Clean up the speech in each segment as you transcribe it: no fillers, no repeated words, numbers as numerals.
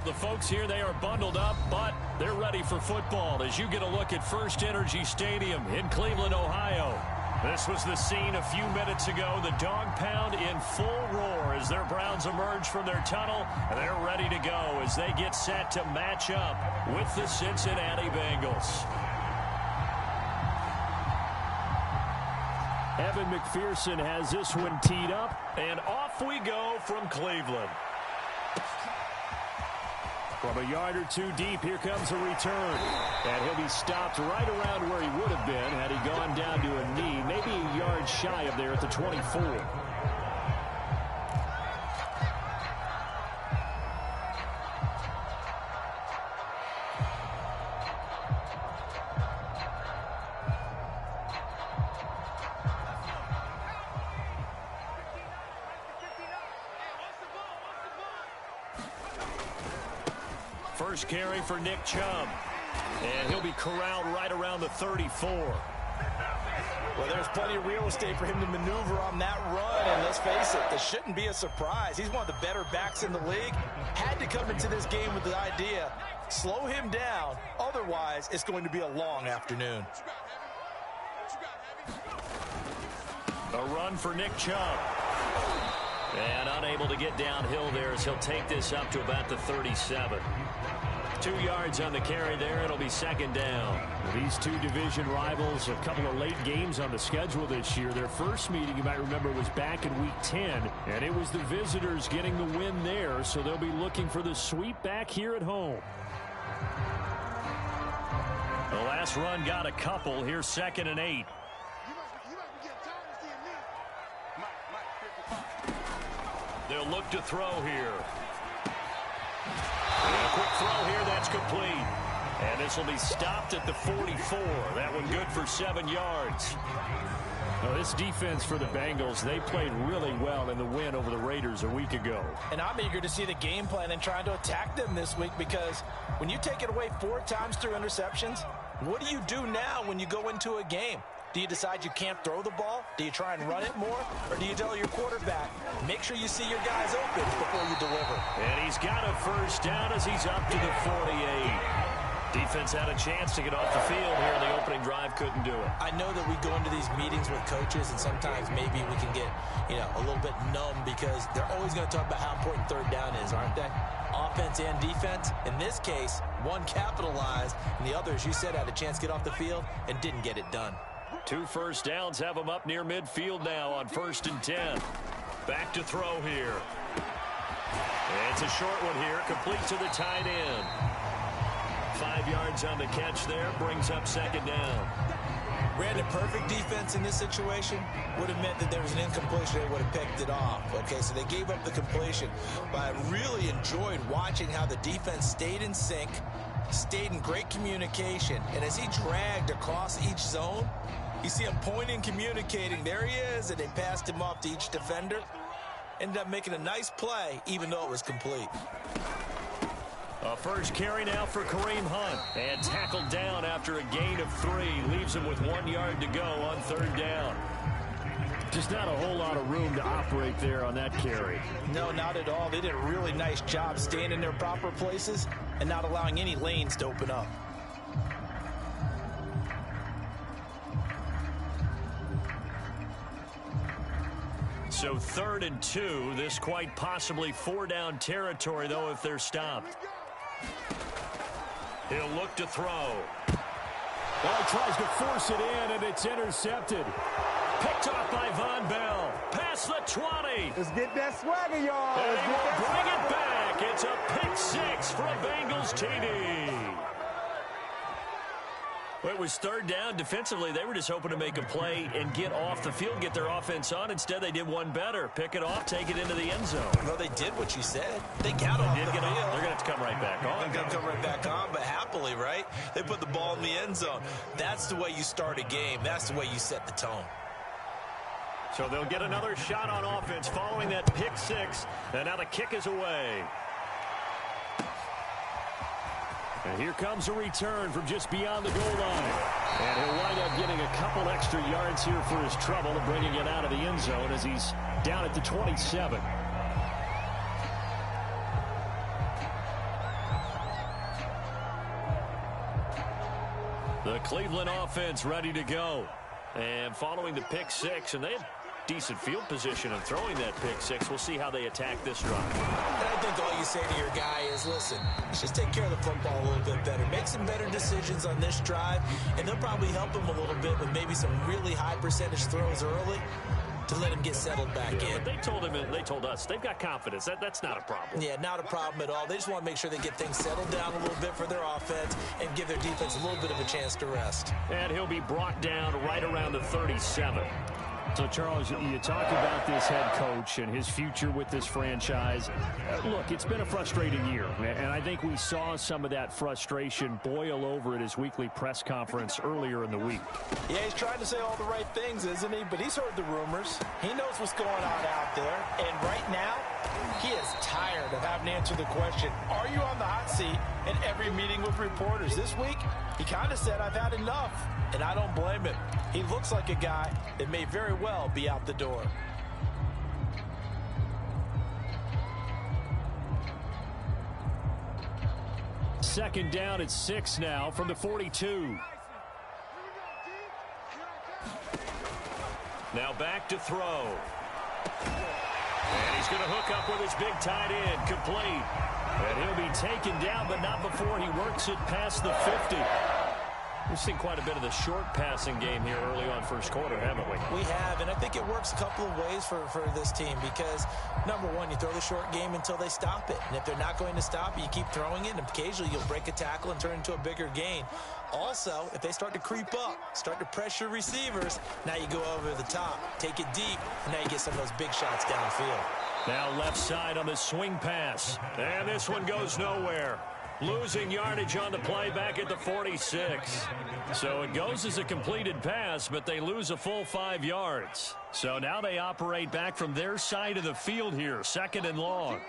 The folks here, they are bundled up, but they're ready for football as you get a look at First Energy Stadium in Cleveland, Ohio. This was the scene a few minutes ago. The dog pound in full roar as their Browns emerge from their tunnel. They're ready to go as they get set to match up with the Cincinnati Bengals. Evan McPherson has this one teed up, and off we go from Cleveland. From a yard or two deep, here comes a return. And he'll be stopped right around where he would have been had he gone down to a knee, maybe a yard shy of there at the 24. First carry for Nick Chubb. And he'll be corralled right around the 34. Well, there's plenty of real estate for him to maneuver on that run. And let's face it, this shouldn't be a surprise. He's one of the better backs in the league. Had to come into this game with the idea, slow him down. Otherwise, it's going to be a long afternoon. A run for Nick Chubb. And unable to get downhill there as he'll take this up to about the 37. 2 yards on the carry there. It'll be second down. These two division rivals, a couple of late games on the schedule this year. Their first meeting, you might remember, was back in Week 10, and it was the visitors getting the win there, so they'll be looking for the sweep back here at home. The last run got a couple. Here's 2nd and 8. They'll look to throw here. And a quick throw here, that's complete. And this will be stopped at the 44. That one good for 7 yards. Now, this defense for the Bengals, they played really well in the win over the Raiders a week ago. And I'm eager to see the game plan and trying to attack them this week, because when you take it away 4 times through interceptions, what do you do now when you go into a game? Do you decide you can't throw the ball? Do you try and run it more? Or do you tell your quarterback, make sure you see your guys open before you deliver? And he's got a first down as he's up to the 48. Defense had a chance to get off the field here in the opening drive, couldn't do it. I know that we go into these meetings with coaches, and sometimes maybe we can get, a little bit numb, because they're always going to talk about how important third down is, aren't they? Offense and defense. In this case, one capitalized, and the other, as you said, had a chance to get off the field and didn't get it done. 2 first downs have them up near midfield now on 1st and 10. Back to throw here. It's a short one here, complete to the tight end. 5 yards on the catch there, brings up 2nd down. Brandon, perfect defense in this situation would have meant that there was an incompletion. They would have picked it off. Okay, so they gave up the completion. But I really enjoyed watching how the defense stayed in sync, stayed in great communication. And as he dragged across each zone, you see him pointing, communicating. There he is, and they passed him off to each defender. Ended up making a nice play, even though it was complete. A first carry now for Kareem Hunt. And tackled down after a gain of 3. Leaves him with 1 yard to go on 3rd down. Just not a whole lot of room to operate there on that carry. No, not at all. They did a really nice job staying in their proper places and not allowing any lanes to open up. So 3rd and 2. This quite possibly 4-down territory, though, if they're stopped. He'll look to throw. Well, he tries to force it in, and it's intercepted. Picked off by Von Bell. Past the 20. Let's get that swagger, y'all. And he will bring it back. It's a pick 6 for a Bengals TD. Well, it was 3rd down. Defensively, they were just hoping to make a play and get off the field, get their offense on. Instead, they did one better. Pick it off, take it into the end zone. Well, they did what you said. They got off the field. They're going to have to come right back on. They're going to come right back on, but happily, right? They put the ball in the end zone. That's the way you start a game. That's the way you set the tone. So they'll get another shot on offense following that pick 6. And now the kick is away. And here comes a return from just beyond the goal line. And he'll wind up getting a couple extra yards here for his trouble and bringing it out of the end zone as he's down at the 27. The Cleveland offense ready to go. And following the pick six, and they had decent field position in throwing that pick six. We'll see how they attack this drive. And I think all you say to your guy is, listen, let's just take care of the football a little bit better. Make some better decisions on this drive, and they'll probably help him a little bit with maybe some really high percentage throws early to let him get settled back in. But they told him, and they told us, they've got confidence. That's not a problem. Yeah, not a problem at all. They just want to make sure they get things settled down a little bit for their offense and give their defense a little bit of a chance to rest. And he'll be brought down right around the 37. So, Charles, you talk about this head coach and his future with this franchise. Look, it's been a frustrating year, and I think we saw some of that frustration boil over at his weekly press conference earlier in the week. Yeah, he's trying to say all the right things, isn't he? But he's heard the rumors. He knows what's going on out there. And right now, he is tired of having to answer the question, are you on the hot seat in every meeting with reporters? This week, he kind of said, I've had enough. And I don't blame him. He looks like a guy that may very well be out the door. Second down at 6 now from the 42. Now back to throw. And he's going to hook up with his big tight end, complete. And he'll be taken down, but not before he works it past the 50. We've seen quite a bit of the short passing game here early on first quarter, haven't we? We have, and I think it works a couple of ways for this team because, number one, you throw the short game until they stop it. And if they're not going to stop it, you keep throwing it, and occasionally you'll break a tackle and turn it into a bigger gain. Also, if they start to creep up, start to pressure receivers, now you go over the top, take it deep, and now you get some of those big shots downfield. Now left side on the swing pass. And this one goes nowhere. Losing yardage on the play back at the 46. So it goes as a completed pass, but they lose a full 5 yards. So now they operate back from their side of the field here, second and long.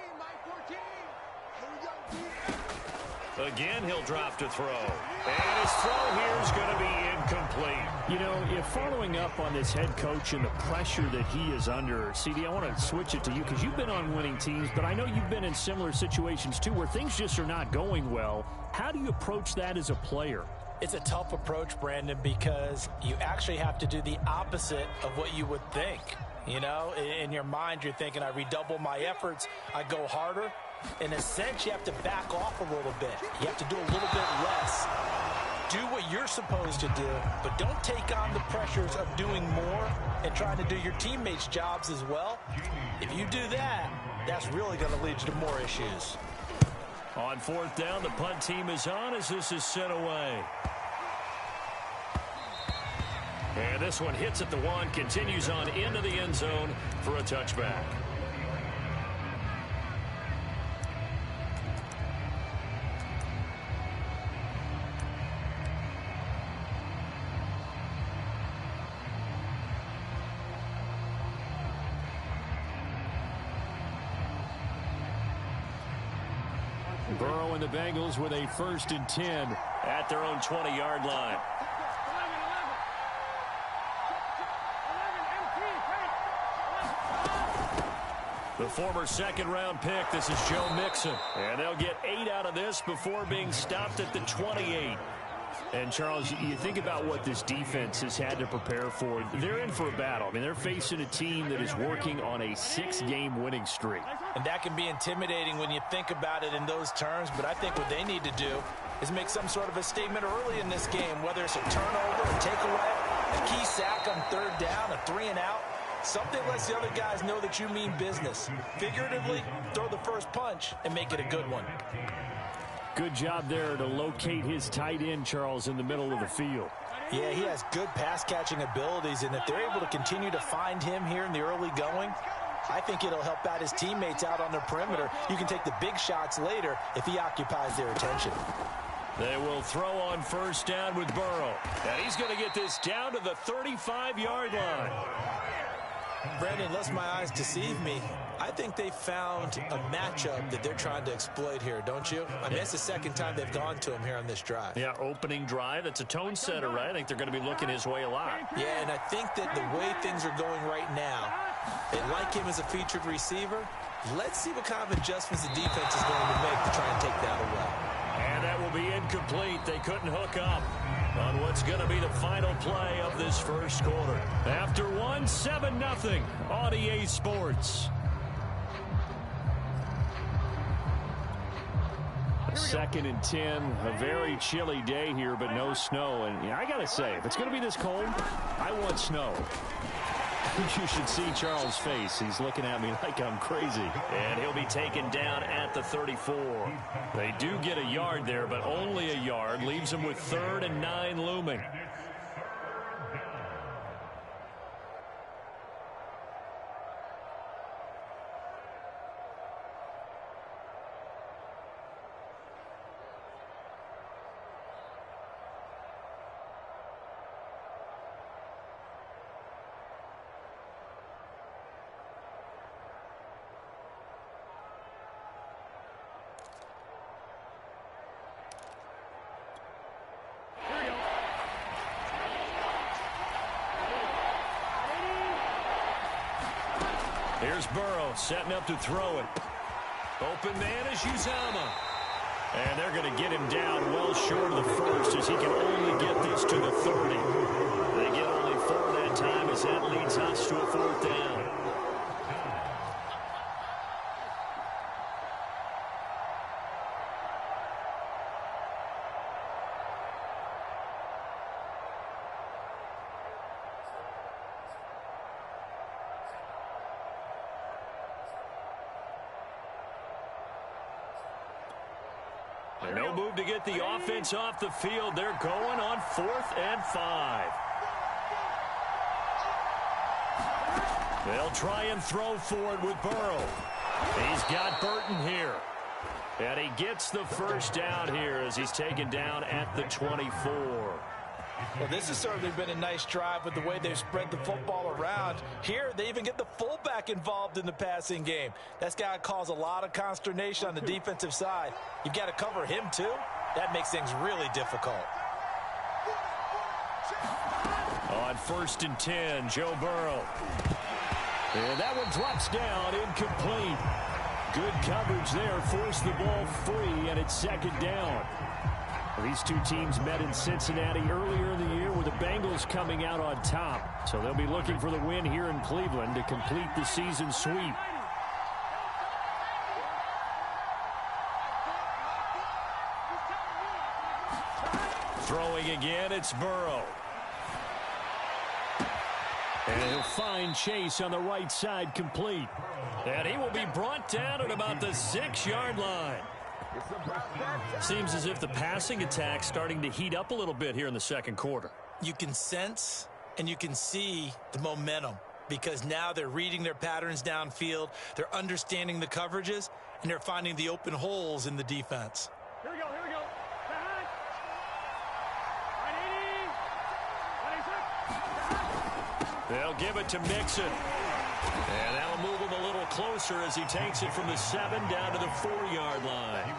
Again, he'll drop to throw. And his throw here is going to be incomplete. You know, if following up on this head coach and the pressure that he is under, CD, I want to switch it to you because you've been on winning teams, but I know you've been in similar situations too where things just are not going well. How do you approach that as a player? It's a tough approach, Brandon, because you actually have to do the opposite of what you would think. You know, in your mind, you're thinking, I redouble my efforts, I go harder. In a sense, you have to back off a little bit. You have to do a little bit less. Do what you're supposed to do, but don't take on the pressures of doing more and trying to do your teammates' jobs as well. If you do that, that's really going to lead you to more issues. On fourth down, the punt team is on as this is sent away. And this one hits at the 1, continues on into the end zone for a touchback. Burrow and the Bengals with a 1st and 10 at their own 20-yard line. The former second-round pick, this is Joe Mixon. And they'll get 8 out of this before being stopped at the 28. And, Charles, you think about what this defense has had to prepare for. They're in for a battle. I mean, they're facing a team that is working on a 6-game winning streak. And that can be intimidating when you think about it in those terms, but I think what they need to do is make some sort of a statement early in this game, whether it's a turnover, a takeaway, a key sack on 3rd down, a 3-and-out. Something lets the other guys know that you mean business. Figuratively, throw the first punch and make it a good one. Good job there to locate his tight end, Charles, in the middle of the field. Yeah, he has good pass-catching abilities, and if they're able to continue to find him here in the early going, I think it'll help out his teammates out on the perimeter. You can take the big shots later if he occupies their attention. They will throw on 1st down with Burrow. And he's going to get this down to the 35-yard line. Brandon, unless my eyes deceive me, I think they found a matchup that they're trying to exploit here, don't you? I mean, it's the second time they've gone to him here on this drive. Yeah, opening drive. It's a tone setter, right? I think they're going to be looking his way a lot. Yeah, and I think that the way things are going right now, they like him as a featured receiver. Let's see what kind of adjustments the defense is going to make to try and take that away. And that will be incomplete. They couldn't hook up. on what's going to be the final play of this first quarter. After one, 7-0 on EA Sports. Second and 10, a very chilly day here, but no snow. And I got to say, if it's going to be this cold, I want snow. You should see Charles' face. He's looking at me like I'm crazy. And he'll be taken down at the 34. They do get a yard there, but only a yard. Leaves them with 3rd and 9 looming. Here's Burrow setting up to throw it. Open man is Uzama. And they're going to get him down well short of the first as he can only get this to the 30. They get only 4 that time as that leads us to a 4th down. No move to get the offense off the field. They're going on 4th and 5. They'll try and throw for it with Burrow. He's got Burton here. And he gets the first down here as he's taken down at the 24. Well, this has certainly been a nice drive with the way they've spread the football around. Here, they even get the fullback involved in the passing game. That's got to cause a lot of consternation on the defensive side. You've got to cover him, too. That makes things really difficult. On 1st and 10, Joe Burrow. And that one drops down, incomplete. Good coverage there, forced the ball free, and it's 2nd down. These two teams met in Cincinnati earlier in the year with the Bengals coming out on top. So they'll be looking for the win here in Cleveland to complete the season sweep. Throwing again, it's Burrow. And he'll find Chase on the right side complete. And he will be brought down at about the 6-yard line. Seems as if the passing attack's starting to heat up a little bit here in the second quarter. You can sense and you can see the momentum because now they're reading their patterns downfield, they're understanding the coverages, and they're finding the open holes in the defense. Here we go, here we go. They'll give it to Mixon. And that'll move him a little closer as he takes it from the 7 down to the 4-yard line.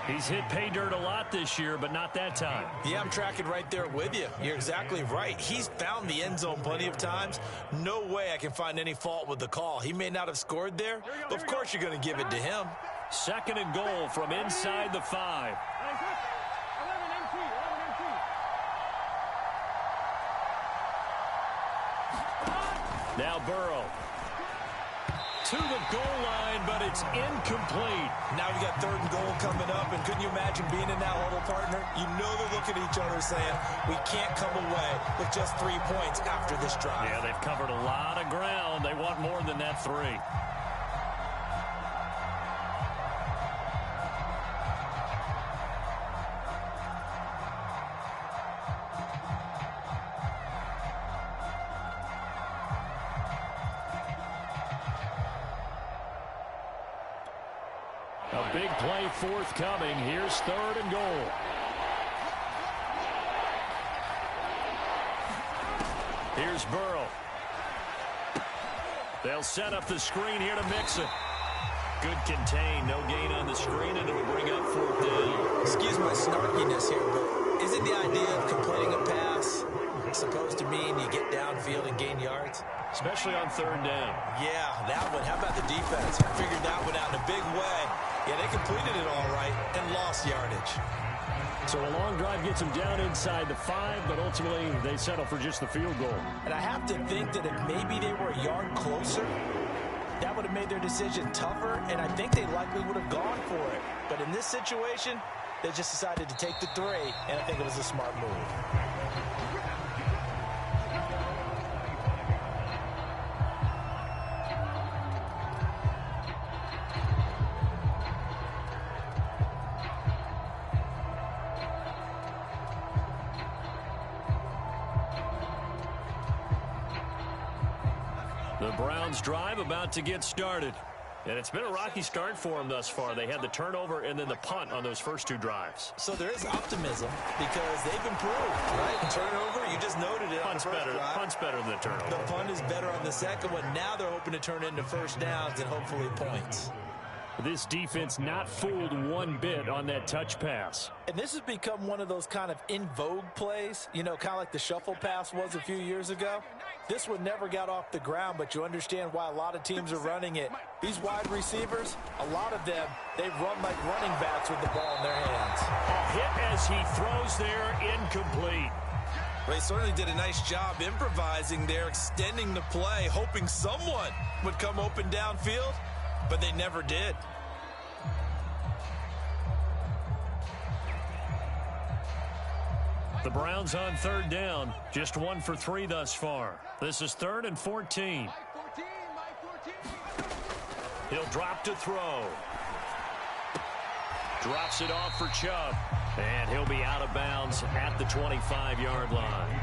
He's hit pay dirt a lot this year, but not that time. Yeah, I'm tracking right there with you. You're exactly right. He's found the end zone plenty of times. No way I can find any fault with the call. He may not have scored there, but of course you're going to give it to him. 2nd and goal from inside the 5. Now Burrow to the goal line, but it's incomplete. Now you got 3rd and goal coming up, and couldn't you imagine being in that huddle, partner? You know they're looking at each other saying, we can't come away with just 3 points after this drive. Yeah, they've covered a lot of ground. They want more than that 3. A big play forthcoming. Here's 3rd and goal. Here's Burrow. They'll set up the screen here to Mixon. Good contain. No gain on the screen, and it'll bring up 4th down. Excuse my snarkiness here, but Isn't the idea of completing a pass supposed to mean you get downfield and gain yards? Especially on third down. Yeah, that one. How about the defense? Figured that one out in a big way. Yeah, they completed it all right and lost yardage. So a long drive gets them down inside the 5, but ultimately they settle for just the field goal. And I have to think that if maybe they were a yard closer, that would have made their decision tougher, and I think they likely would have gone for it. But in this situation, they just decided to take the 3, and I think it was a smart move. The Browns drive about to get started. And it's been a rocky start for them thus far. They had the turnover and then the punt on those first 2 drives. So there is optimism because they've improved, right? Turnover, you just noted it. Punt's better than the turnover. The punt is better on the second one. Now they're hoping to turn it into first downs and hopefully points. This defense not fooled one bit on that touch pass. And this has become one of those kind of in vogue plays, you know, kind of like the shuffle pass was a few years ago. This one never got off the ground, but you understand why a lot of teams are running it. These wide receivers, a lot of them, they run like running backs with the ball in their hands. A hit as he throws there, incomplete. Well, he certainly did a nice job improvising there, extending the play, hoping someone would come open downfield, but they never did. The Browns on third down, just 1 for 3 thus far. This is 3rd and 14. He'll drop to throw. Drops it off for Chubb. And he'll be out of bounds at the 25-yard line.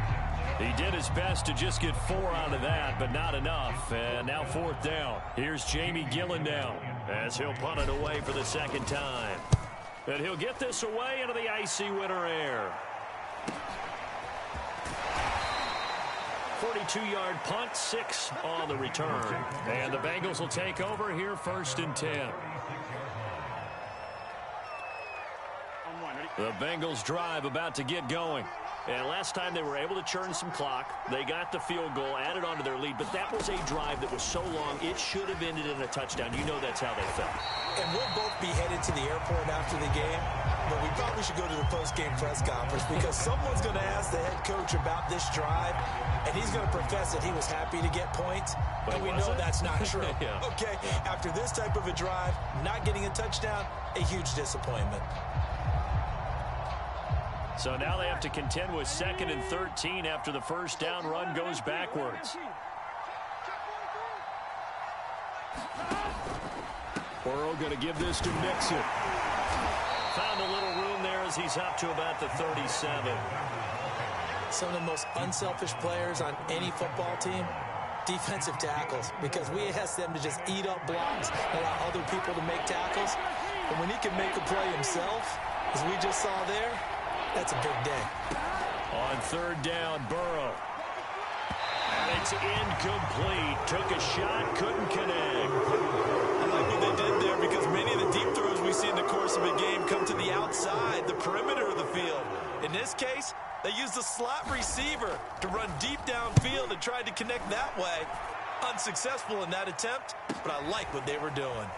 He did his best to just get 4 out of that, but not enough. And now 4th down. Here's Jamie Gillen down as he'll punt it away for the second time. And he'll get this away into the icy winter air. 42-yard punt, 6 on the return. And the Bengals will take over here 1st and 10. The Bengals drive about to get going. And last time they were able to churn some clock. They got the field goal, added on to their lead. But that was a drive that was so long, it should have ended in a touchdown. You know that's how they felt. And we'll both be headed to the airport after the game. But we probably should go to the post-game press conference because someone's going to ask the head coach about this drive, and he's going to profess that he was happy to get points. But we know that's not true. Yeah. Okay, after this type of a drive, not getting a touchdown, a huge disappointment. So now they have to contend with 2nd and 13 after the first down run goes backwards. Burrow going to give this to Mixon. Found a little room there as he's up to about the 37. Some of the most unselfish players on any football team, defensive tackles, because we ask them to just eat up blocks and allow other people to make tackles. And when he can make a play himself, as we just saw there, that's a big day. On 3rd down, Burrow. And it's incomplete. Took a shot, couldn't connect. I like what they did there because many of the deep throws we see in the course of a game come to the outside, the perimeter of the field. In this case, they used the slot receiver to run deep downfield and tried to connect that way. Unsuccessful in that attempt, but I like what they were doing.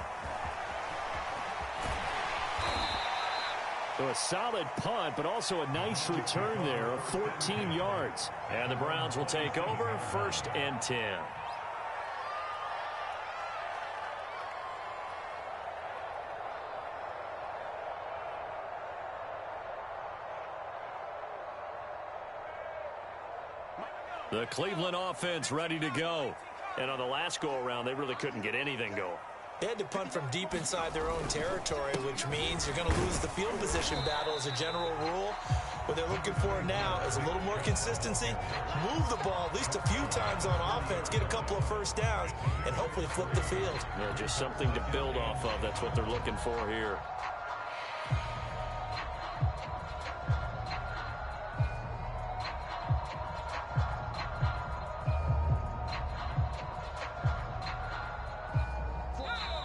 So a solid punt, but also a nice return there of 14 yards. And the Browns will take over 1st and 10. The Cleveland offense ready to go. And on the last go-around, they really couldn't get anything going. They had to punt from deep inside their own territory, which means you're going to lose the field position battle as a general rule. What they're looking for now is a little more consistency, move the ball at least a few times on offense, get a couple of first downs, and hopefully flip the field. Yeah, just something to build off of. That's what they're looking for here.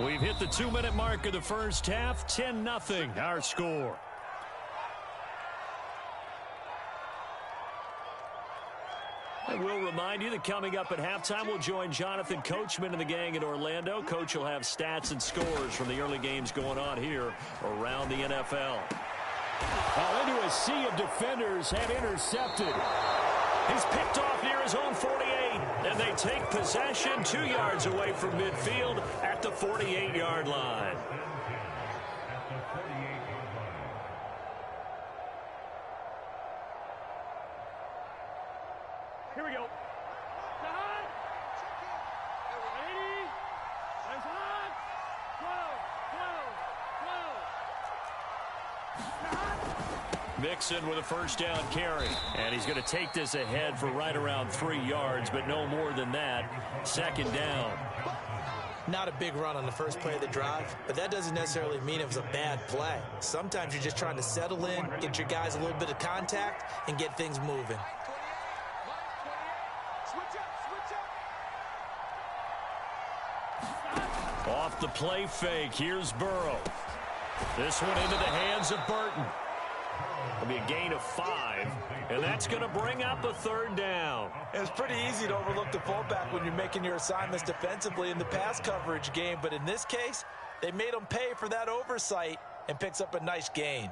We've hit the 2-minute mark of the first half. 10-0, our score. And we'll remind you that coming up at halftime, we'll join Jonathan Coachman and the gang in Orlando. Coach will have stats and scores from the early games going on here around the NFL. Into a sea of defenders and intercepted. He's picked off near his own 48, and they take possession 2 yards away from midfield at the 48-yard line. Here we go. Mixon with a first down carry. And he's going to take this ahead for right around 3 yards, but no more than that. Second down. Not a big run on the first play of the drive, but that doesn't necessarily mean it was a bad play. Sometimes you're just trying to settle in, get your guys a little bit of contact, and get things moving. Off the play fake, here's Burrow. This one into the hands of Burton. It'll be a gain of 5, and that's going to bring up a third down. It's pretty easy to overlook the fullback when you're making your assignments defensively in the pass coverage game, but in this case, they made him pay for that oversight and picks up a nice gain.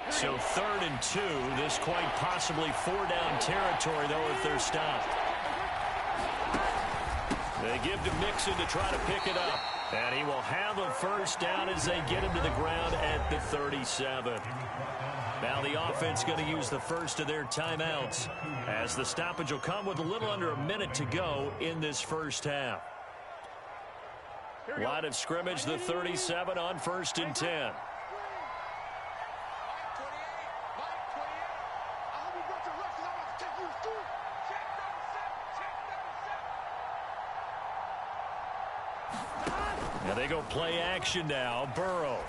So 3rd and 2, this quite possibly 4-down territory, though, if they're stopped. They give to Mixon to try to pick it up. And he will have a first down as they get him to the ground at the 37. Now the offense going to use the first of their timeouts as the stoppage will come with a little under a minute to go in this first half. Line of scrimmage, the 37 on 1st and 10. Now they go play action now. Burrow.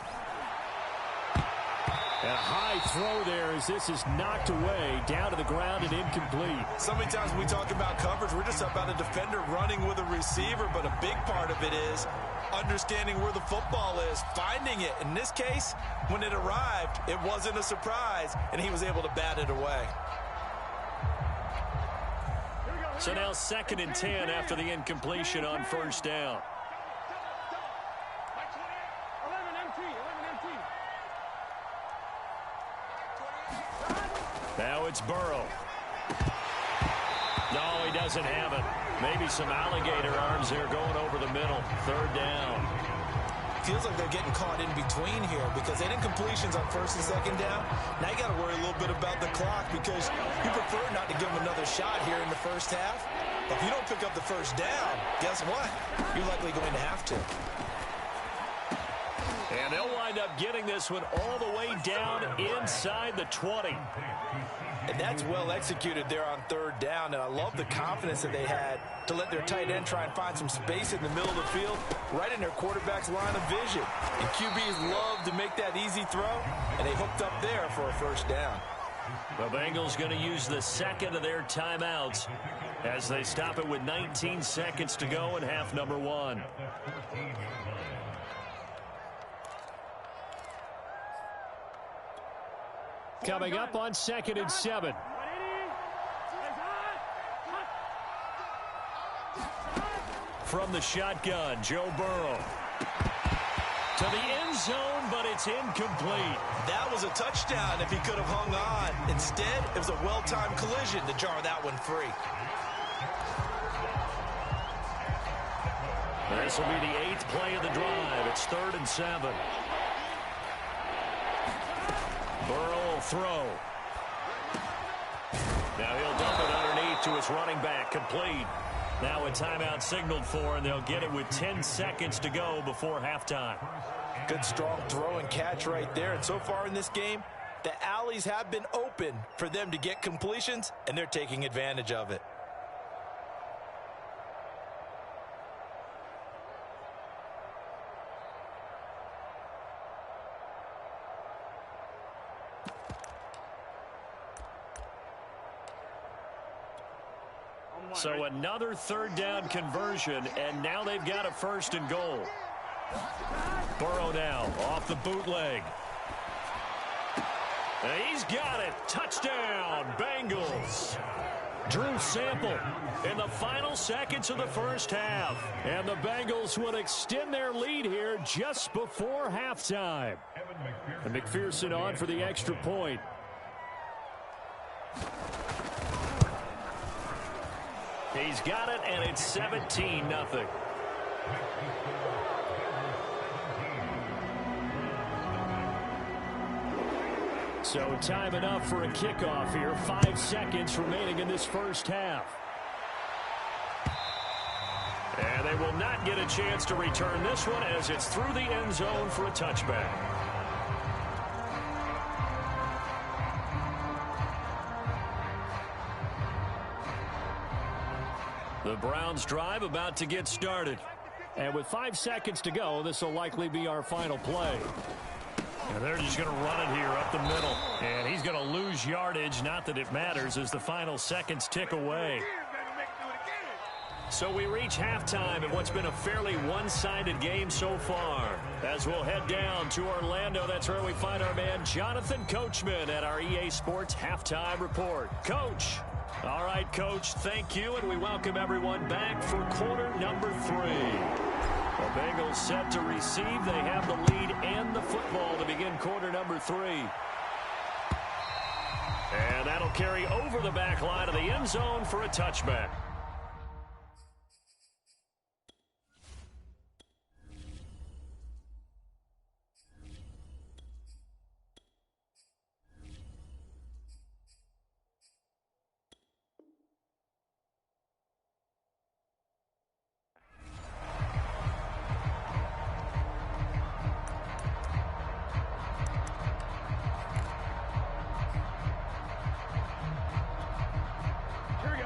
And a high throw there as this is knocked away, down to the ground and incomplete. So many times when we talk about coverage, we're just about a defender running with a receiver, but a big part of it is understanding where the football is, finding it. In this case, when it arrived, it wasn't a surprise, and he was able to bat it away. So now 2nd and 10 after the incompletion on 1st down. Now it's Burrow. No, he doesn't have it. Maybe some alligator arms there going over the middle. 3rd down. Feels like they're getting caught in between here because they didn't completions on 1st and 2nd down. Now you got to worry a little bit about the clock because you prefer not to give them another shot here in the first half. But if you don't pick up the first down, guess what? You're likely going to have to. And they'll wind up getting this one all the way down inside the 20. And that's well executed there on 3rd down. And I love the confidence that they had to let their tight end try and find some space in the middle of the field, right in their quarterback's line of vision. And QBs love to make that easy throw, and they hooked up there for a first down. The Bengals going to use the 2nd of their timeouts as they stop it with 19 seconds to go in half number 1. Coming up on 2nd and 7. From the shotgun, Joe Burrow. To the end zone, but it's incomplete. That was a touchdown if he could have hung on. Instead, it was a well-timed collision to jar that one free. This will be the 8th play of the drive. It's 3rd and 7. Burrow will throw. Now he'll dump it underneath to his running back. Complete. Now a timeout signaled for, and they'll get it with 10 seconds to go before halftime. Good strong throw and catch right there. And so far in this game, the alleys have been open for them to get completions, and they're taking advantage of it. So another 3rd down conversion, and now they've got a 1st and goal. Burrow now off the bootleg. And he's got it. Touchdown, Bengals. Drew Sample in the final seconds of the first half. And the Bengals would extend their lead here just before halftime. And McPherson on for the extra point. He's got it, and it's 17-0. So time enough for a kickoff here. 5 seconds remaining in this first half. And they will not get a chance to return this one as it's through the end zone for a touchback. The Browns drive about to get started. And with 5 seconds to go, this will likely be our final play. And they're just going to run it here up the middle. And he's going to lose yardage. Not that it matters as the final seconds tick away. So we reach halftime in what's been a fairly one-sided game so far. As we'll head down to Orlando, that's where we find our man Jonathan Coachman at our EA Sports Halftime Report. Coach. All right, Coach, thank you, and we welcome everyone back for quarter number 3. The Bengals set to receive. They have the lead and the football to begin quarter number 3. And that'll carry over the back line of the end zone for a touchback.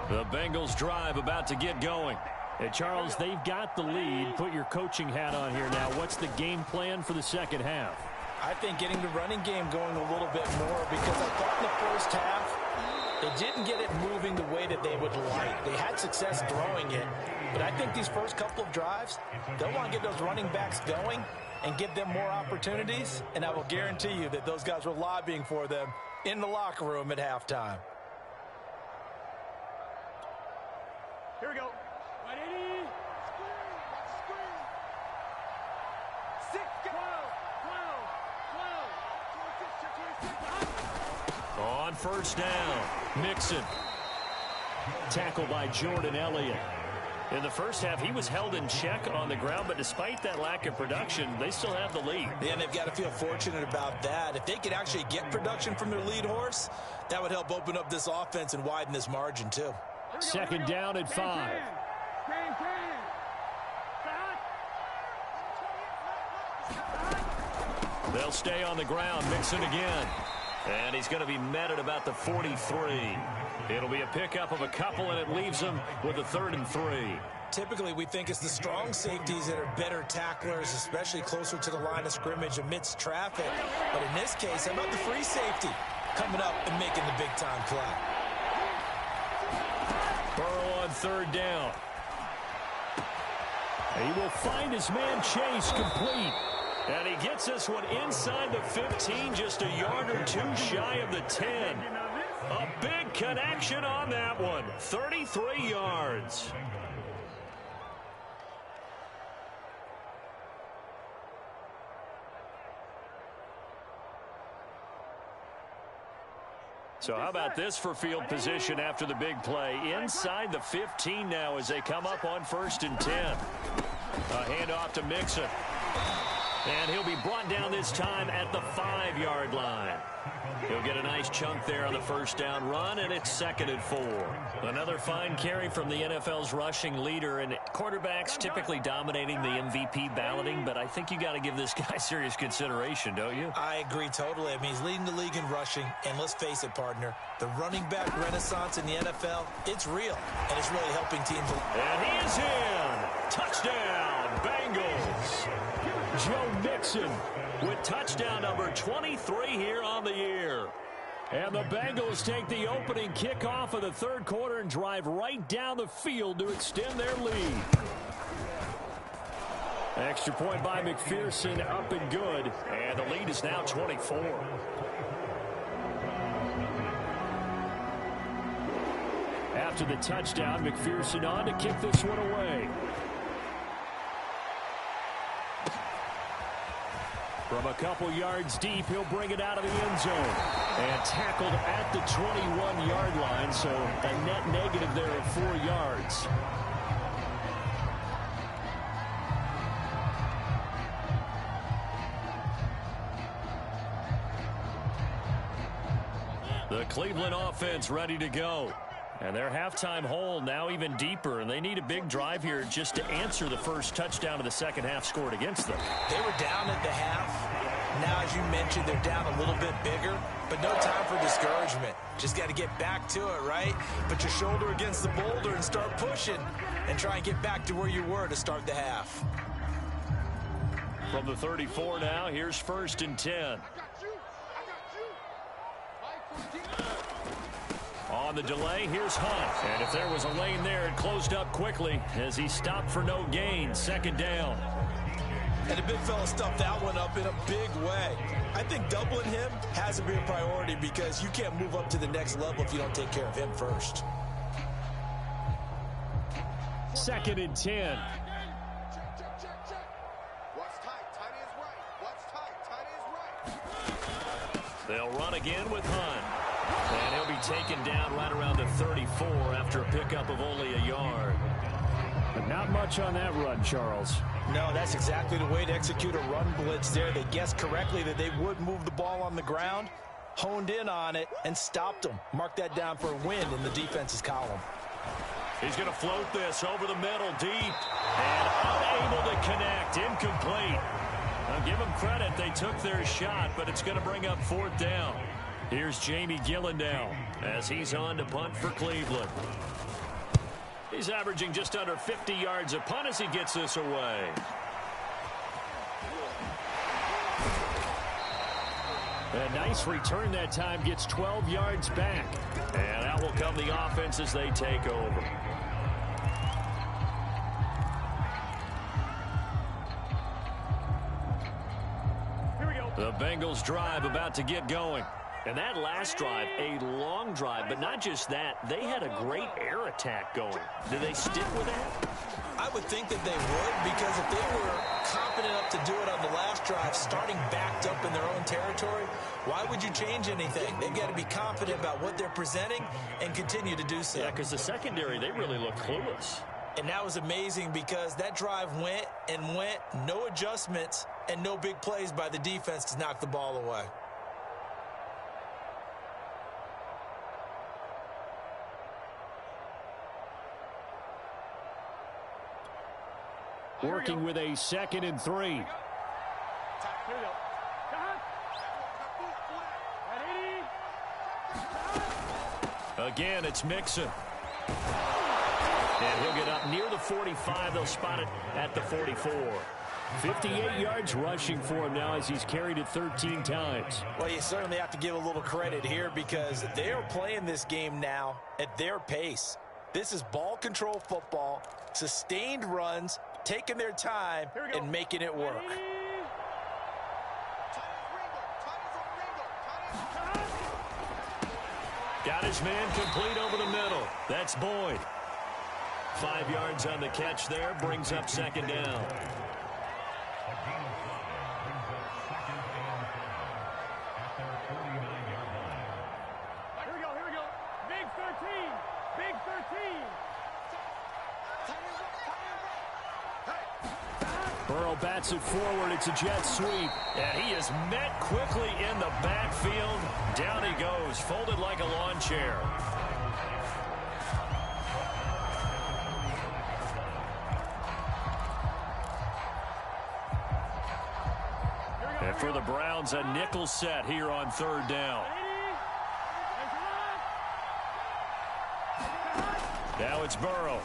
The Bengals drive about to get going. And Charles, they've got the lead. Put your coaching hat on here now. What's the game plan for the second half? I think getting the running game going a little bit more, because I thought in the first half they didn't get it moving the way that they would like. They had success throwing it, but I think these first couple of drives, they'll want to get those running backs going and give them more opportunities, and I will guarantee you that those guys were lobbying for them in the locker room at halftime. Here we go. 180. Screen. 6, 12. On first down, Mixon. Tackled by Jordan Elliott. In the first half, he was held in check on the ground, but despite that lack of production, they still have the lead. Yeah, and they've got to feel fortunate about that. If they could actually get production from their lead horse, that would help open up this offense and widen this margin too. Second down at 5. They'll stay on the ground. Mixon again. And he's going to be met at about the 43. It'll be a pickup of a couple, and it leaves them with a 3rd and 3. Typically, we think it's the strong safeties that are better tacklers, especially closer to the line of scrimmage amidst traffic. But in this case, how about the free safety coming up and making the big-time play? Burrow on 3rd down. He will find his man Chase complete. And he gets this one inside the 15, just a yard or 2 shy of the 10. A big connection on that one. 33 yards. So how about this for field position after the big play? Inside the 15 now as they come up on 1st and 10. A handoff to Mixon. And he'll be brought down this time at the 5-yard line. He'll get a nice chunk there on the first down run, and it's 2nd and 4. Another fine carry from the NFL's rushing leader, and quarterbacks typically dominating the MVP balloting, but I think you got to give this guy serious consideration, don't you? I agree totally. I mean, he's leading the league in rushing, and let's face it, partner, the running back renaissance in the NFL, it's real, and it's really helping teams. And he is in. Touchdown, Bengals. Joe Mixon with touchdown number 23 here on the year. And the Bengals take the opening kickoff of the 3rd quarter and drive right down the field to extend their lead. Extra point by McPherson, up and good. And the lead is now 24. after the touchdown. McPherson on to kick this one away. From a couple yards deep, he'll bring it out of the end zone. And tackled at the 21-yard line, so a net negative there of 4 yards. The Cleveland offense ready to go. And their halftime hole now even deeper, and they need a big drive here just to answer the first touchdown of the second half scored against them. They were down at the half. Now, as you mentioned, they're down a little bit bigger, but no time for discouragement. Just got to get back to it, right? Put your shoulder against the boulder and start pushing and try and get back to where you were to start the half. From the 34 now, here's 1st and 10. On the delay, here's Hunt. And if there was a lane there, it closed up quickly as he stopped for no gain. 2nd down. And the big fella stuffed that one up in a big way. I think doubling him has to be a priority because you can't move up to the next level if you don't take care of him first. 2nd and 10. What's tight? Tight is right. What's tight? Tight is right. They'll run again with Hunt. And he'll be taken down right around the 34 after a pickup of only a yard. But not much on that run, Charles. No, that's exactly the way to execute a run blitz there. They guessed correctly that they would move the ball on the ground, honed in on it, and stopped them. Mark that down for a win in the defense's column. He's going to float this over the middle deep. And unable to connect. Incomplete. Now give them credit. They took their shot, but it's going to bring up 4th down. Here's Jamie Gillen now as he's on to punt for Cleveland. He's averaging just under 50 yards a punt as he gets this away. A nice return that time, gets 12 yards back. And out will come the offense as they take over. Here we go. The Bengals drive about to get going. And that last drive, a long drive, but not just that. They had a great air attack going. Do they stick with that? I would think that they would, because if they were confident enough to do it on the last drive, starting backed up in their own territory, why would you change anything? They've got to be confident about what they're presenting and continue to do so. Yeah, because the secondary, they really look clueless. And that was amazing because that drive went and went, no adjustments, and no big plays by the defense to knock the ball away. Working with a 2nd and 3. Here we go. Again, it's Mixon. And he'll get up near the 45. They'll spot it at the 44. 58 yards rushing for him now as he's carried it 13 times. Well, you certainly have to give a little credit here because they are playing this game now at their pace. This is ball control football, sustained runs, taking their time and making it work. Got his man complete over the middle. That's Boyd. 5 yards on the catch there, brings up 2nd down. Here we go. Big 13. Big 13. Burrow bats it forward. It's a jet sweep. And he is met quickly in the backfield. Down he goes, folded like a lawn chair. And for the Browns, a nickel set here on 3rd down. Now it's Burrow.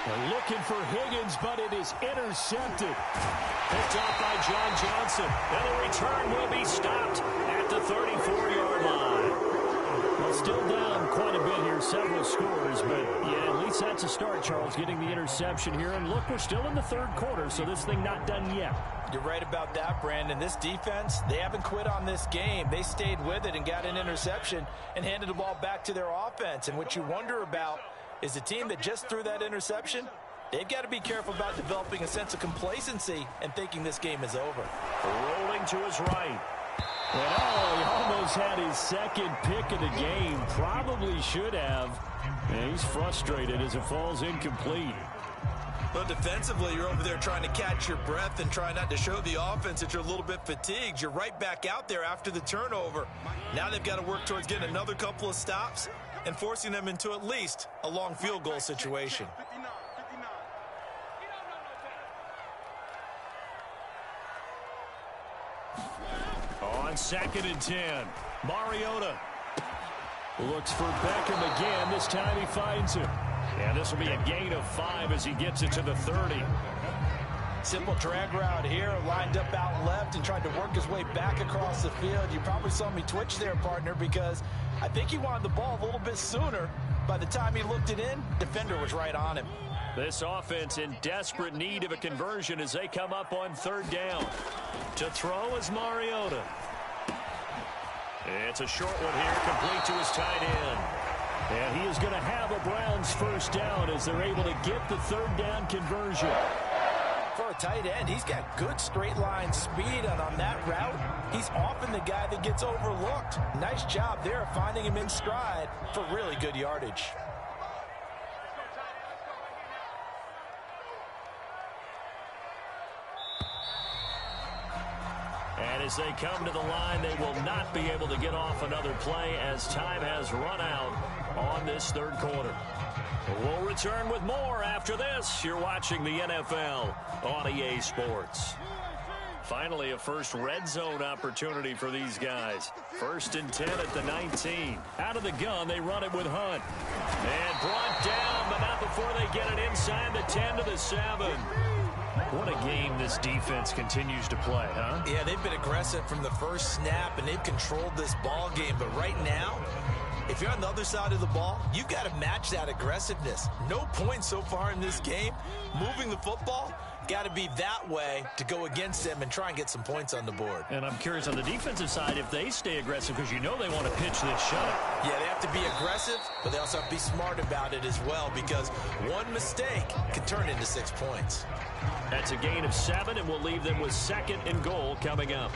They're looking for Higgins, but it is intercepted. Picked off by John Johnson. And the return will be stopped at the 34-yard line. Well, still down quite a bit here, several scores, but yeah, at least that's a start, Charles, getting the interception here. And look, we're still in the third quarter, so this thing not done yet. You're right about that, Brandon. This defense, they haven't quit on this game. They stayed with it and got an interception and handed the ball back to their offense. And what you wonder about is the team that just threw that interception, they've got to be careful about developing a sense of complacency and thinking this game is over. Rolling to his right. And he almost had his second pick of the game. Probably should have. And he's frustrated as it falls incomplete. But defensively, you're over there trying to catch your breath and try not to show the offense that you're a little bit fatigued. You're right back out there after the turnover. Now they've got to work towards getting another couple of stops and forcing them into at least a long field goal situation. On 2nd and 10, Mariota looks for Beckham again. This time he finds him. And this will be a gain of 5 as he gets it to the 30. Simple drag route here, lined up out left and tried to work his way back across the field. You probably saw me twitch there, partner, because I think he wanted the ball a little bit sooner. By the time he looked it in, defender was right on him. This offense in desperate need of a conversion as they come up on 3rd down. To throw is Mariota. It's a short one here, complete to his tight end. And he is going to have a Browns first down as they're able to get the 3rd down conversion. For a tight end, he's got good straight line speed, and on that route, he's often the guy that gets overlooked. Nice job there finding him in stride for really good yardage. And as they come to the line, they will not be able to get off another play as time has run out on this 3rd quarter. We'll return with more after this. You're watching the NFL on EA Sports. Finally, a first red zone opportunity for these guys. 1st and 10 at the 19. Out of the gun, they run it with Hunt. And brought down, but not before they get it inside the 10 to the 7. What a game this defense continues to play, huh? Yeah, they've been aggressive from the first snap, and they've controlled this ball game. But right now, if you're on the other side of the ball, you've got to match that aggressiveness. No points so far in this game. Moving the football, got to be that way to go against them and try and get some points on the board. And I'm curious on the defensive side if they stay aggressive, because you know they want to pitch this shutout. Yeah, they have to be aggressive, but they also have to be smart about it as well, because one mistake can turn into 6 points. That's a gain of 7, and we'll leave them with 2nd and goal coming up.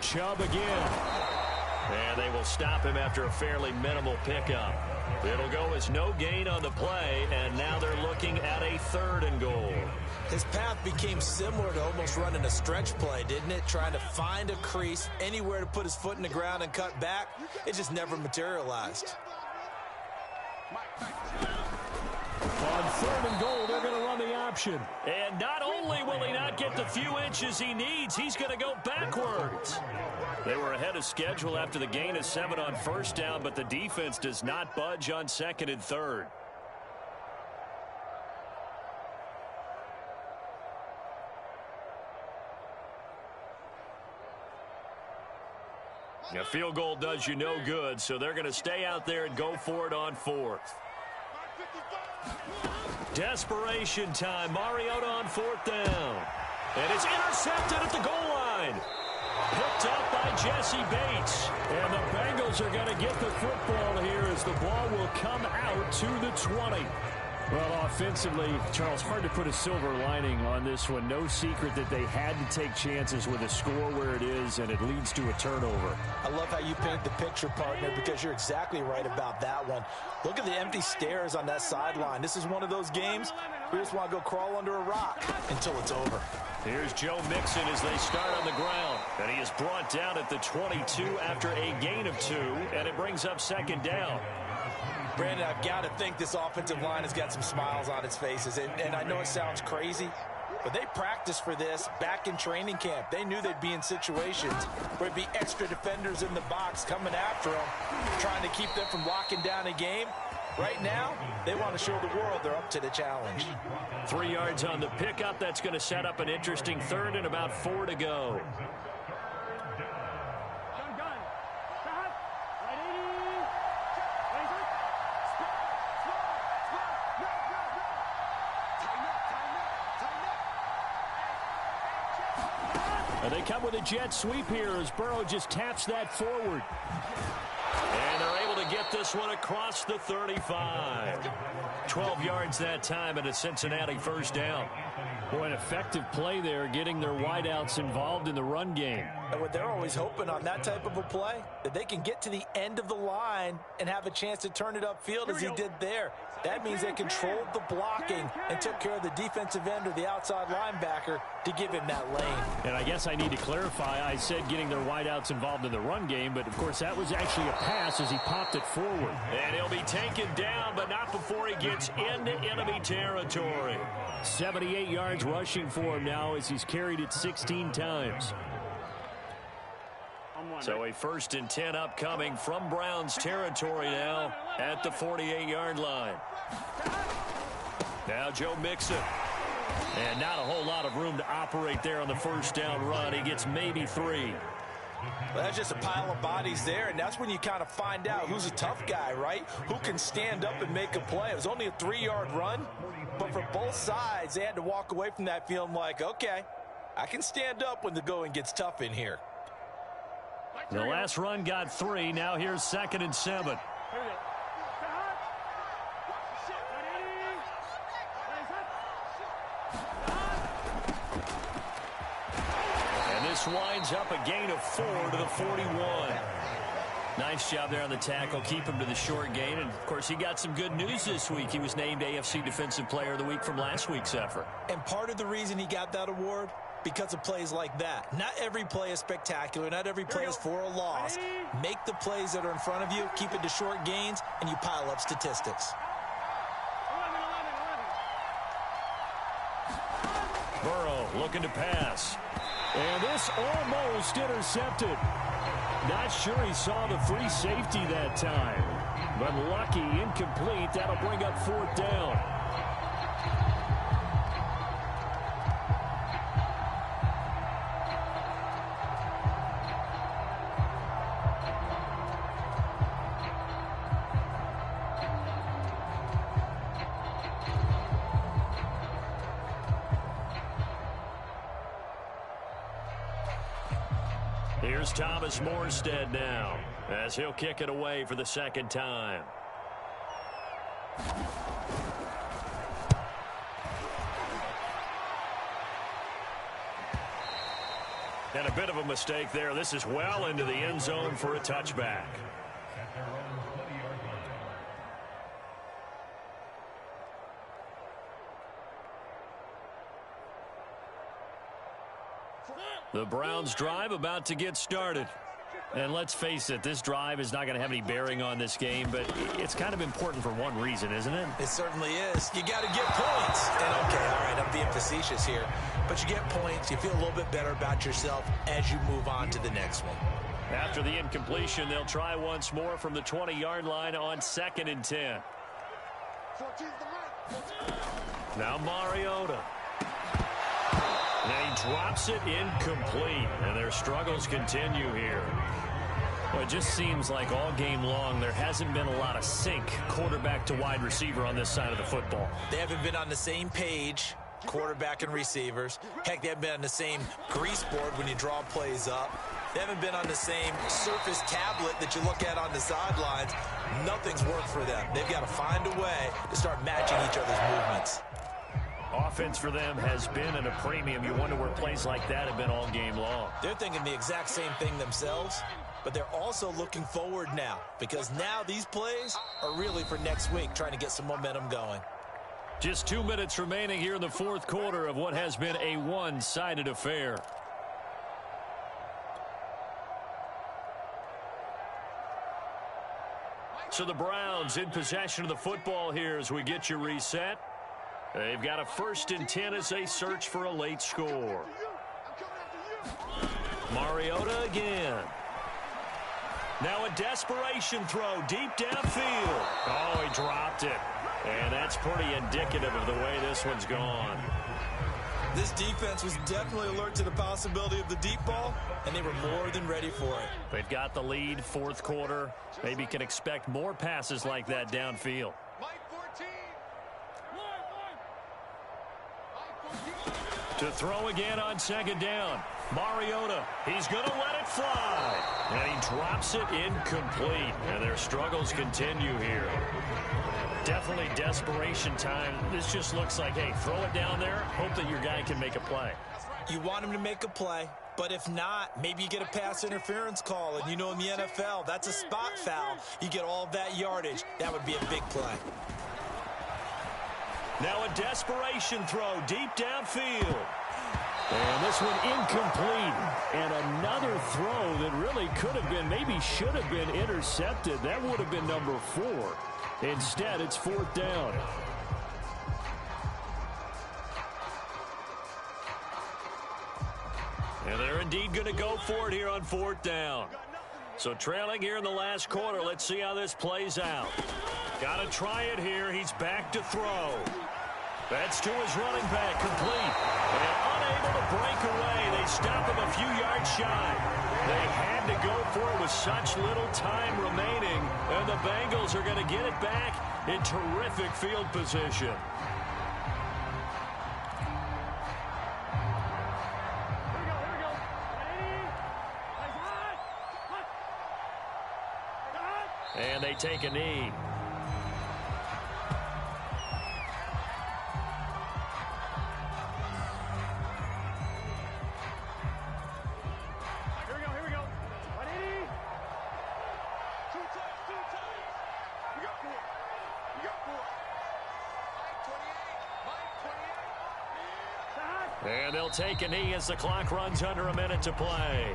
Chubb again. And they will stop him after a fairly minimal pickup. It'll go as no gain on the play, and now they're looking at a 3rd and goal. His path became similar to almost running a stretch play, didn't it? Trying to find a crease, anywhere to put his foot in the ground and cut back. It just never materialized. On 3rd and goal, they're going to run the option. And not only will he not get the few inches he needs, he's going to go backwards. They were ahead of schedule after the gain of 7 on 1st down, but the defense does not budge on 2nd and 3rd. A field goal does you no good, so they're going to stay out there and go for it on 4th. Desperation time. Mariota on 4th down. And it's intercepted at the goal line. Picked up by Jesse Bates. And the Bengals are going to get the football here as the ball will come out to the 20. Well, offensively, Charles, hard to put a silver lining on this one. No secret that they had to take chances with a score where it is, and it leads to a turnover. I love how you paint the picture, partner, because you're exactly right about that one. Look at the empty stares on that sideline. This is one of those games we just want to go crawl under a rock until it's over. Here's Joe Mixon as they start on the ground. And he is brought down at the 22 after a gain of 2, and it brings up 2nd down. Brandon, I've got to think this offensive line has got some smiles on its faces. And I know it sounds crazy, But they practiced for this back in training camp. They knew they'd be in situations where there'd be extra defenders in the box coming after them, trying to keep them from locking down a game. Right now, they want to show the world they're up to the challenge. 3 yards on the pickup. That's going to set up an interesting third and about 4 to go. And they come with a jet sweep here as Burrow just taps that forward. And they're able to get this one across the 35. 12 yards that time and a Cincinnati first down. Boy, an effective play there, getting their wideouts involved in the run game. And what they're always hoping on that type of a play, that they can get to the end of the line and have a chance to turn it upfield as he did there. That means they controlled the blocking and took care of the defensive end or the outside linebacker to give him that lane. And I guess I need to clarify, I said getting their wideouts involved in the run game, but of course that was actually a pass as he popped it forward. And he'll be taken down, but not before he gets into enemy territory. 78 yards rushing for him now as he's carried it 16 times. So a 1st and 10 upcoming from Browns territory now at the 48-yard line. Now Joe Mixon. And not a whole lot of room to operate there on the first down run. He gets maybe 3. Well, that's just a pile of bodies there, and that's when you kind of find out who's a tough guy, right? Who can stand up and make a play. It was only a 3-yard run, but for both sides, they had to walk away from that feeling like, okay, I can stand up when the going gets tough in here. The last run got 3. Now here's 2nd and 7. And this winds up a gain of 4 to the 41. Nice job there on the tackle. Keep him to the short gain. And, of course, he got some good news this week. He was named AFC Defensive Player of the Week from last week's effort. And part of the reason he got that award, because of plays like that. Not every play is spectacular. Not every play is for a loss. Make the plays that are in front of you, keep it to short gains, and you pile up statistics. Burrow looking to pass. And this almost intercepted. Not sure he saw the free safety that time. But lucky, incomplete. That'll bring up 4th down. Here's Thomas Morstead now as he'll kick it away for the 2nd time. And a bit of a mistake there. This is well into the end zone for a touchback. The Browns drive about to get started. And let's face it, this drive is not going to have any bearing on this game, but it's kind of important for one reason, isn't it? It certainly is. You got to get points. And okay, all right, I'm being facetious here, but you get points. You feel a little bit better about yourself as you move on to the next one. After the incompletion, they'll try once more from the 20-yard line on 2nd and 10. Now Mariota. And he drops it incomplete, and their struggles continue here. Well, it just seems like all game long there hasn't been a lot of sync quarterback to wide receiver on this side of the football. They haven't been on the same page, quarterback and receivers. Heck, they haven't been on the same grease board when you draw plays up. They haven't been on the same surface tablet that you look at on the sidelines. Nothing's worked for them. They've got to find a way to start matching each other's movements. Offense for them has been at a premium. You wonder where plays like that have been all game long. They're thinking the exact same thing themselves, but they're also looking forward now, because now these plays are really for next week, trying to get some momentum going. Just 2 minutes remaining here in the 4th quarter of what has been a one-sided affair. So the Browns in possession of the football here as we get you reset. They've got a 1st and 10 as they search for a late score. Mariota again. Now a desperation throw deep downfield. Oh, he dropped it. And that's pretty indicative of the way this one's gone. This defense was definitely alert to the possibility of the deep ball, and they were more than ready for it. They've got the lead, 4th quarter. Maybe can expect more passes like that downfield. To throw again on 2nd down. Mariota, he's going to let it fly. And he drops it incomplete. And their struggles continue here. Definitely desperation time. This just looks like, hey, throw it down there. Hope that your guy can make a play. You want him to make a play, but if not, maybe you get a pass interference call. And you know in the NFL, that's a spot foul. You get all of that yardage. That would be a big play. Now a desperation throw deep downfield. And this one incomplete. And another throw that really could have been, maybe should have been intercepted. That would have been number 4. Instead, it's 4th down. And they're indeed going to go for it here on 4th down. So trailing here in the last quarter. Let's see how this plays out. Got to try it here. He's back to throw. That's to his running back, complete. And unable to break away. They stop him a few yards shy. They had to go for it with such little time remaining. And the Bengals are going to get it back in terrific field position. And they take a knee. And they'll take a knee as the clock runs under a minute to play.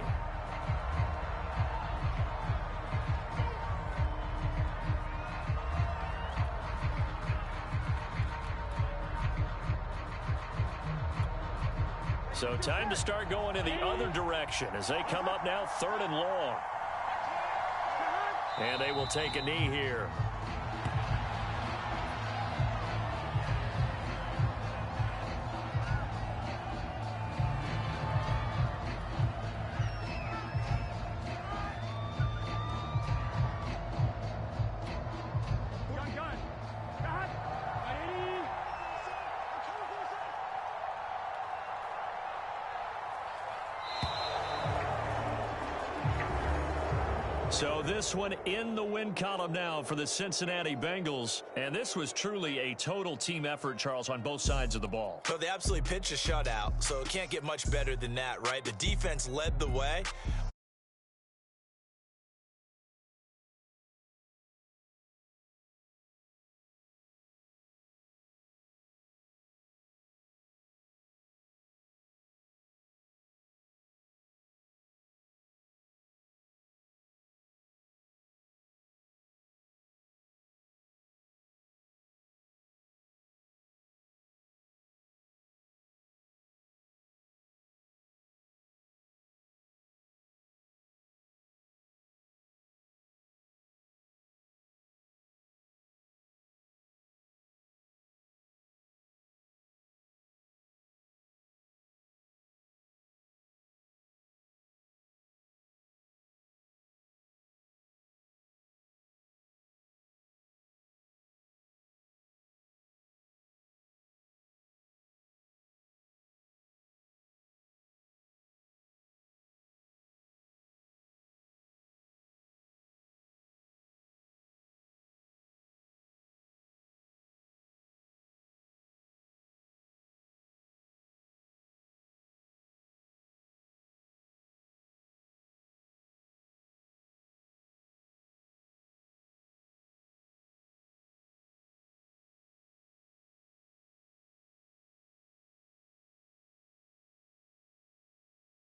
So time to start going in the other direction as they come up now 3rd and long. And they will take a knee here. So this one in the win column now for the Cincinnati Bengals. And this was truly a total team effort, Charles, on both sides of the ball. So they absolutely pitched a shutout, so it can't get much better than that, right? The defense led the way.